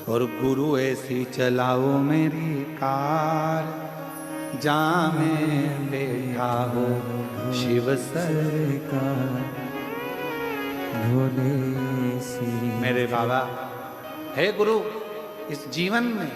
और गुरु ऐसी चलाओ मेरी कार, जहाँ में बैठा हो शिव सरकार। भोले सी मेरे बाबा, हे गुरु, इस जीवन में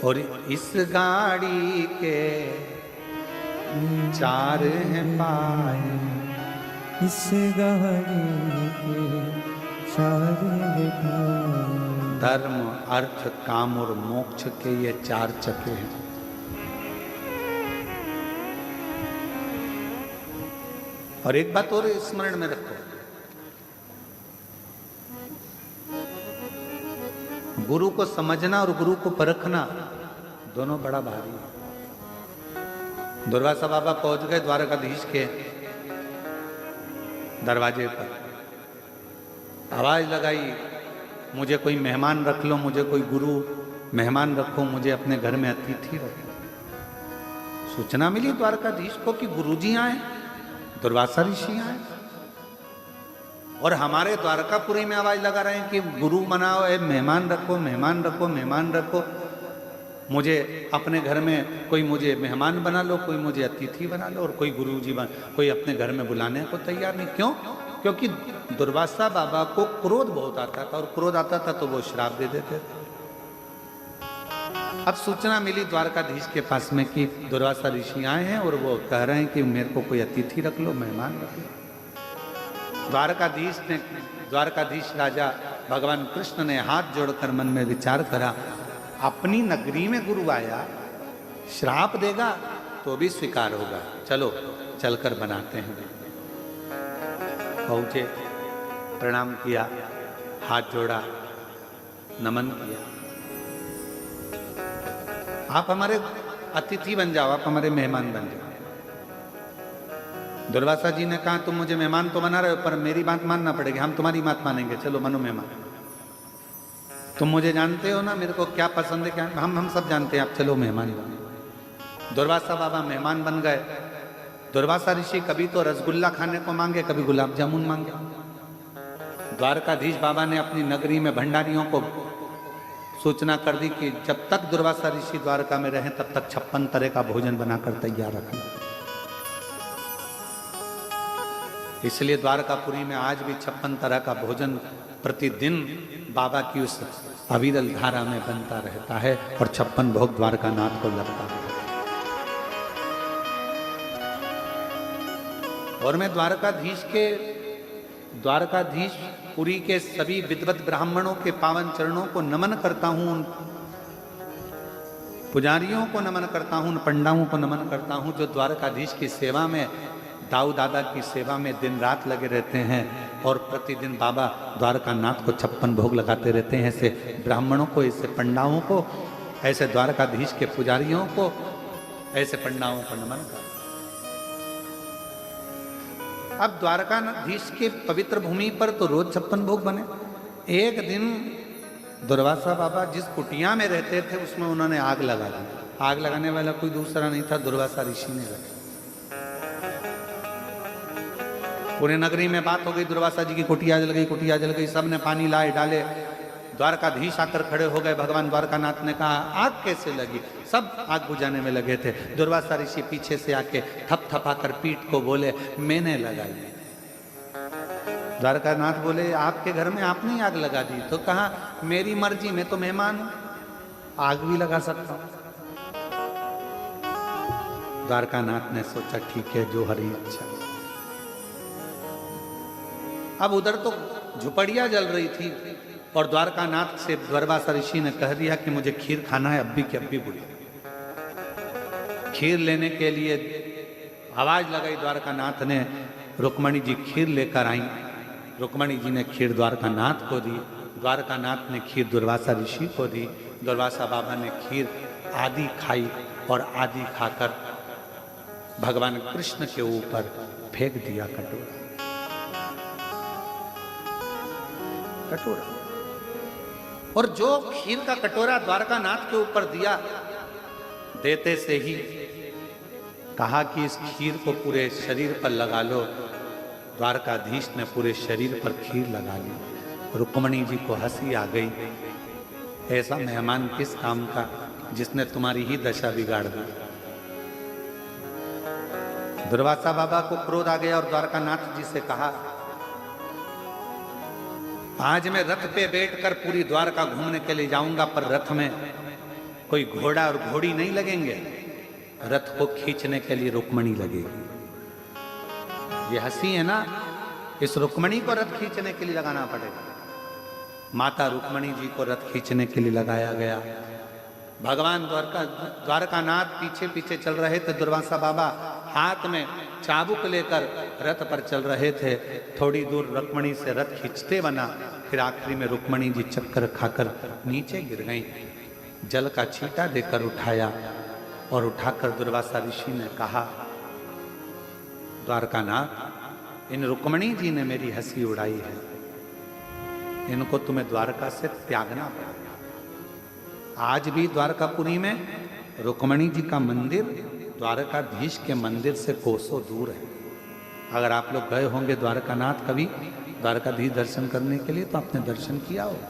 और इस गाड़ी के चार हैं पाए, इस गाड़ी के चार पाए। धर्म अर्थ काम और मोक्ष के ये चार चक्के हैं। और एक बात और स्मरण में रखो, गुरु को समझना और गुरु को परखना दोनों बड़ा भारी है। दुर्वासा बाबा पहुंच गए द्वारकाधीश के दरवाजे पर, आवाज लगाई, मुझे कोई मेहमान रख लो, मुझे कोई गुरु मेहमान रखो, मुझे अपने घर में अतिथि रखो। सूचना मिली द्वारकाधीश को कि गुरुजी आए, दुर्वासा ऋषि आए, और हमारे द्वारकापुरी में आवाज लगा रहे हैं कि गुरु मनाओ, मेहमान रखो, मेहमान रखो, मेहमान रखो, मुझे अपने घर में कोई मुझे मेहमान बना लो, कोई मुझे अतिथि बना लो, और कोई गुरुजी कोई अपने घर में बुलाने को तैयार नहीं। क्यों? क्योंकि दुर्वासा बाबा को क्रोध बहुत आता था, और क्रोध आता था तो वो श्राप दे देते थे। अब सूचना मिली द्वारकाधीश के पास में कि दुर्वासा ऋषि आए हैं और वो कह रहे हैं कि मेरे को कोई अतिथि रख लो, मेहमान रख लो। द्वारकाधीश राजा भगवान कृष्ण ने हाथ जोड़कर मन में विचार करा, अपनी नगरी में गुरु आया, श्राप देगा तो भी स्वीकार होगा, चलो चलकर बनाते हैं। पहुंचे, प्रणाम किया, हाथ जोड़ा, नमन किया, आप हमारे अतिथि बन जाओ, आप हमारे मेहमान बन जाओ। दुर्वासा जी ने कहा, तुम मुझे मेहमान तो बना रहे हो, पर मेरी बात मानना पड़ेगी, हम तुम्हारी बात मानेंगे, चलो मनो मेहमान। तुम मुझे जानते हो ना, मेरे को क्या पसंद है, क्या हम सब जानते हैं, आप चलो मेहमान बनो। दुर्वासा बाबा मेहमान बन गए। दुर्वासा ऋषि कभी तो रसगुल्ला खाने को मांगे, कभी गुलाब जामुन मांगे। द्वारकाधीश बाबा ने अपनी नगरी में भंडारियों को सूचना कर दी कि जब तक दुर्वासा ऋषि द्वारका में रहें तब तक 56 तरह का भोजन बनाकर तैयार रखना। इसलिए द्वारकापुरी में आज भी 56 तरह का भोजन प्रतिदिन बाबा की उस अविरल धारा में बनता रहता है, और 56 भोग द्वारकानाथ को लगता है। और मैं द्वारकाधीश पुरी के सभी विद्वत ब्राह्मणों के पावन चरणों को नमन करता हूं, उन पुजारियों को नमन करता हूं, उन पंडाओं को नमन करता हूं जो द्वारकाधीश की सेवा में, दाऊ दादा की सेवा में दिन रात लगे रहते हैं, और प्रतिदिन बाबा द्वारकानाथ को 56 भोग लगाते रहते हैं। ऐसे ब्राह्मणों को, ऐसे पंडाओं को, ऐसे द्वारकाधीश के पुजारियों को, ऐसे पंडाओं को नमन कर। अब द्वारकाधीश के पवित्र भूमि पर तो रोज 56 भोग बने। एक दिन दुर्वासा बाबा जिस कुटिया में रहते थे उसमें उन्होंने आग लगा दी। आग लगाने वाला कोई दूसरा नहीं था, दुर्वासा ऋषि ने लगा। पूरे नगरी में बात हो गई, दुर्वासा जी की कुटिया जल गई, कुटिया जल गई। सब ने पानी लाए डाले, द्वारकाधीश आकर खड़े हो गए। भगवान द्वारकानाथ ने कहा, आग कैसे लगी? सब आग बुझाने में लगे थे। दुर्वासा ऋषि पीछे से आके थपथपाकर पीठ को बोले, मैंने लगाई। द्वारकानाथ बोले, आपके घर में आपने ही आग लगा दी? तो कहा, मेरी मर्जी, मैं तो मेहमान हूं, आग भी लगा सकता हूं। द्वारकानाथ ने सोचा, ठीक है, जो हरी इच्छा। अब उधर तो झुपड़िया जल रही थी, और द्वारकानाथ से दुर्वासा ऋषि ने कह दिया कि मुझे खीर खाना है, अभी की अभी बुढ़ी। खीर लेने के लिए आवाज लगाई द्वारकानाथ ने, रुक्मणी जी खीर लेकर आई। रुक्मणी जी ने खीर द्वारकानाथ को दी, द्वारकानाथ ने खीर दुर्वासा ऋषि को दी। दुर्वासा बाबा ने खीर आधी खाई, और आधी खाकर भगवान कृष्ण के ऊपर फेंक दिया कटोरा। और जो खीर का कटोरा द्वारकानाथ के ऊपर दिया, देते से ही कहा कि इस खीर को पूरे शरीर पर लगा लो। द्वारकाधीश ने पूरे शरीर पर खीर लगा ली। रुक्मणी जी को हंसी आ गई, ऐसा मेहमान किस काम का जिसने तुम्हारी ही दशा बिगाड़ दी। दुर्वासा बाबा को क्रोध आ गया और द्वारकानाथ जी से कहा, आज मैं रथ पे बैठकर पूरी द्वारका घूमने के लिए जाऊंगा, पर रथ में कोई घोड़ा और घोड़ी नहीं लगेंगे, रथ को खींचने के लिए रुक्मणी लगेगी। ये हंसी है ना, इस रुक्मणी को रथ खींचने के लिए लगाना पड़ेगा। माता रुक्मणी जी को रथ खींचने के लिए लगाया गया। भगवान द्वारकानाथ पीछे पीछे चल रहे थे। दुर्वासा बाबा हाथ में चाबुक लेकर रथ पर चल रहे थे। थोड़ी दूर रुक्मणी से रथ खींचते बना, फिर आखिरी में रुक्मणी जी चक्कर खाकर नीचे गिर गईं। जल का छींटा देकर उठाया और उठाकर दुर्वासा ऋषि ने कहा, द्वारकानाथ, इन रुक्मणी जी ने मेरी हंसी उड़ाई है, इनको तुम्हें द्वारका से त्यागना पड़ेगा। आज भी द्वारकापुरी में रुक्मणी जी का मंदिर द्वारकाधीश के मंदिर से कोसों दूर है। अगर आप लोग गए होंगे द्वारकानाथ कभी द्वारकाधीश दर्शन करने के लिए, तो आपने दर्शन किया होगा।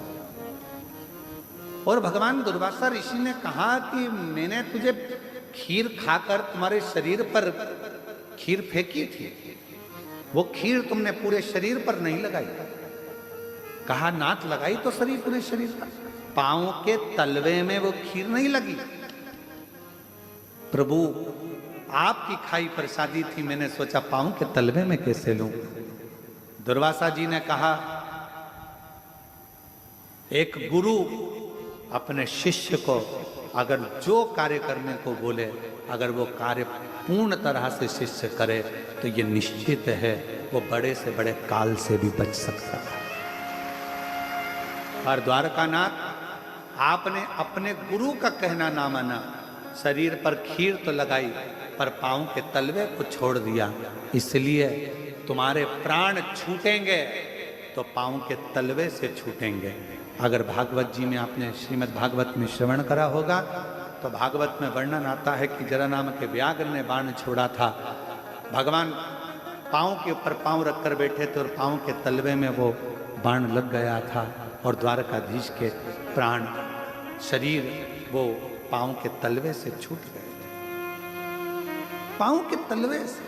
और भगवान दुर्वासा ऋषि ने कहा कि मैंने तुझे खीर खाकर तुम्हारे शरीर पर खीर फेंकी थी, वो खीर तुमने पूरे शरीर पर नहीं लगाई। कहा, नाथ लगाई तो शरीर पूरे शरीर पर, पांव के तलवे में वो खीर नहीं लगी। प्रभु, आपकी खाई प्रसादी थी, मैंने सोचा पांव के तलवे में कैसे लूं। दुर्वासा जी ने कहा, एक गुरु अपने शिष्य को अगर जो कार्य करने को बोले, अगर वो कार्य पूर्ण तरह से शिष्य करे, तो ये निश्चित है वो बड़े से बड़े काल से भी बच सकता है। और द्वारकानाथ, आपने अपने गुरु का कहना ना माना, शरीर पर खीर तो लगाई पर पांव के तलवे को छोड़ दिया, इसलिए तुम्हारे प्राण छूटेंगे तो पांव के तलवे से छूटेंगे। अगर भागवत जी में आपने श्रीमद् भागवत में श्रवण करा होगा तो भागवत में वर्णन आता है कि जरा नाम के व्याघ्र ने बाण छोड़ा था। भगवान पांव के ऊपर पांव रखकर बैठे थे और पांव के तलवे में वो बाण लग गया था और द्वारकाधीश के प्राण शरीर वो पांव के तलवे से छूट गए थे। पांव के तलवे से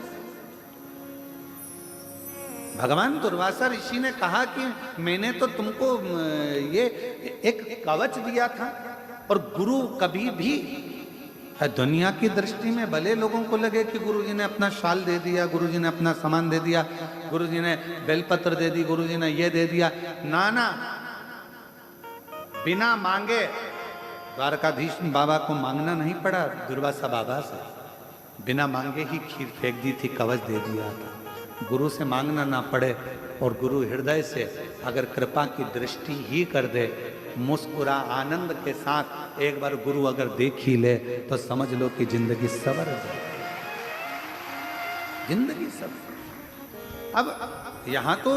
भगवान दुर्वासा ऋषि ने कहा कि मैंने तो तुमको ये एक कवच दिया था, और गुरु कभी भी दुनिया की दृष्टि में भले लोगों को लगे कि गुरुजी ने अपना शाल दे दिया, गुरुजी ने अपना सामान दे दिया, गुरुजी ने बेलपत्र दे दी, गुरुजी ने ये दे दिया, ना ना, बिना मांगे द्वारकाधीश बाबा को मांगना नहीं पड़ा। दुर्वासा बाबा से बिना मांगे ही खीर फेंक दी थी, कवच दे दिया था। गुरु से मांगना ना पड़े और गुरु हृदय से अगर कृपा की दृष्टि ही कर दे, मुस्कुरा आनंद के साथ एक बार गुरु अगर देख ही ले, तो समझ लो कि जिंदगी सवर जाए, जिंदगी सवर। अब यहां तो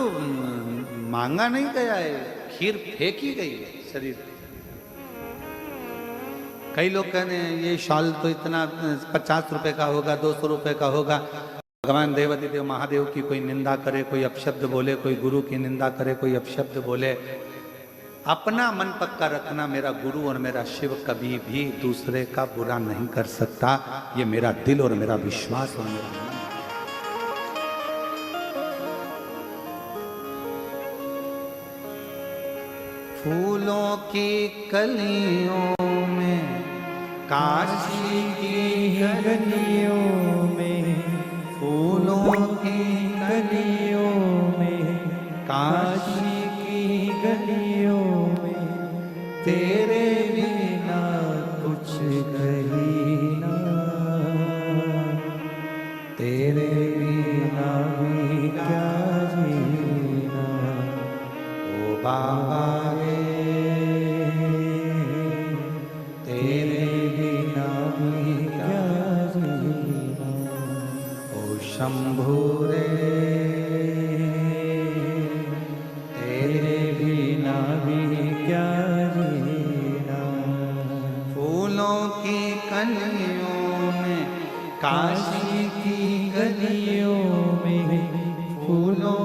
मांगा नहीं गया है, खीर फेंकी गई है शरीर। कई लोग कहने ये शाल तो इतना 50 रुपए का होगा, 200 रुपए का होगा। भगवान देवादिदेव महादेव की कोई निंदा करे, कोई अपशब्द बोले, कोई गुरु की निंदा करे, कोई अपशब्द बोले, अपना मन पक्का रखना, मेरा गुरु और मेरा शिव कभी भी दूसरे का बुरा नहीं कर सकता। ये मेरा दिल और मेरा विश्वास और मेरा मन। फूलों की कलियों में, काशी की गलियों में, फूलों की गलियों में, काशी की गलियों में, तेरे बिना कुछ कहीं ना, तेरे बिना भी क्या जीना, ओ बाबा रे, तेरे बिना भी क्या जीना, ओ शंभू रे, तेरे बिना भी क्या जीना। फूलों की कलियों में, काशी की गलियों में, फूलों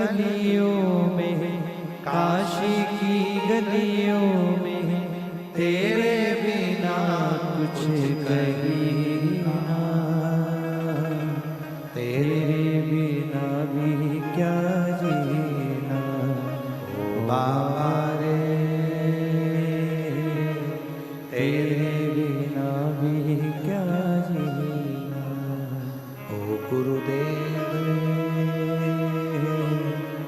गलियों में, काशी की गलियों में, तेरे बिना कुछ कहीं ना, तेरे बिना भी क्या जीना ओ बाबा रे, तेरे बिना भी क्या जीना ओ गुरुदेव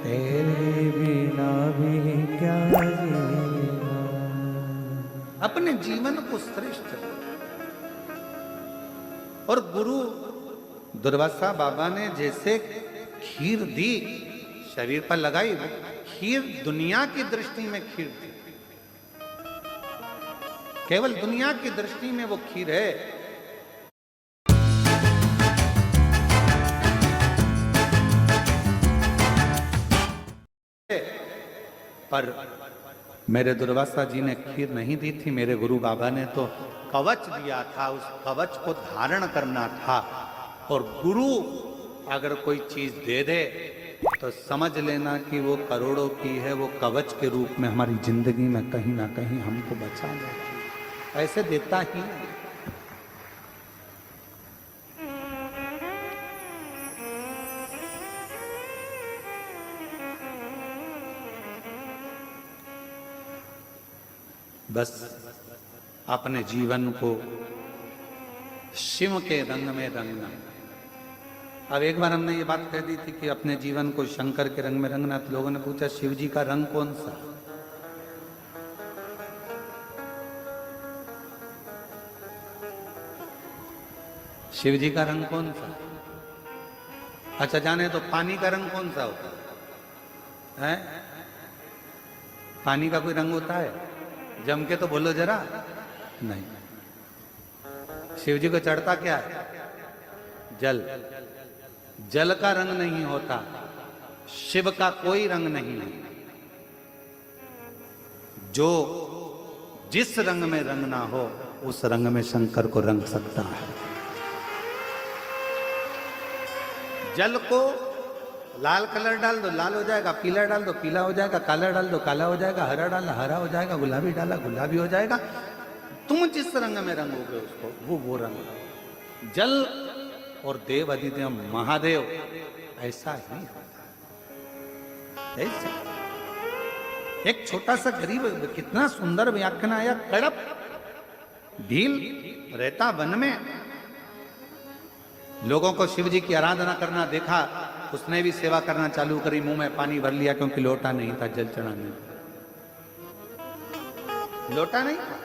तेरे बिना भी क्या जीना। अपने जीवन को श्रेष्ठ करो। और गुरु दुर्वासा बाबा ने जैसे खीर दी, शरीर पर लगाई, खीर दुनिया की दृष्टि में खीर थी, केवल दुनिया की दृष्टि में वो खीर है। पर मेरे दुर्वासा जी ने खीर नहीं दी थी, मेरे गुरु बाबा ने तो कवच दिया था, उस कवच को धारण करना था। और गुरु अगर कोई चीज दे दे तो समझ लेना कि वो करोड़ों की है, वो कवच के रूप में हमारी जिंदगी में कहीं ना कहीं हमको बचा ले, ऐसे देता ही है। बस अपने जीवन को शिव के रंग में रंगना। अब एक बार हमने ये बात कह दी थी कि अपने जीवन को शंकर के रंग में रंगना, तो लोगों ने पूछा शिव जी का रंग कौन सा? शिव जी का रंग कौन सा? अच्छा जाने तो पानी का रंग कौन सा होता है? पानी का कोई रंग होता है? जम के तो बोलो जरा। नहीं। शिव जी को चढ़ता क्या है? जल। जल का रंग नहीं होता, शिव का कोई रंग नहीं है। जो जिस रंग में रंगना हो उस रंग में शंकर को रंग सकता है। जल को लाल कलर डाल दो लाल हो जाएगा, पीला डाल दो पीला हो जाएगा, काला डाल दो काला हो जाएगा, हरा डाला हरा हो जाएगा, गुलाबी डाला गुलाबी हो जाएगा। तुम जिस रंग में रंगोगे उसको वो रंग। जल और देव अधिदेव महादेव ऐसा ही ऐसा। एक छोटा सा गरीब, कितना सुंदर व्याख्यान आया। कड़प भील रहता वन में, लोगों को शिव जी की आराधना करना देखा, उसने भी सेवा करना चालू करी। मुंह में पानी भर लिया क्योंकि लोटा नहीं था जल चढ़ाने, लोटा नहीं था।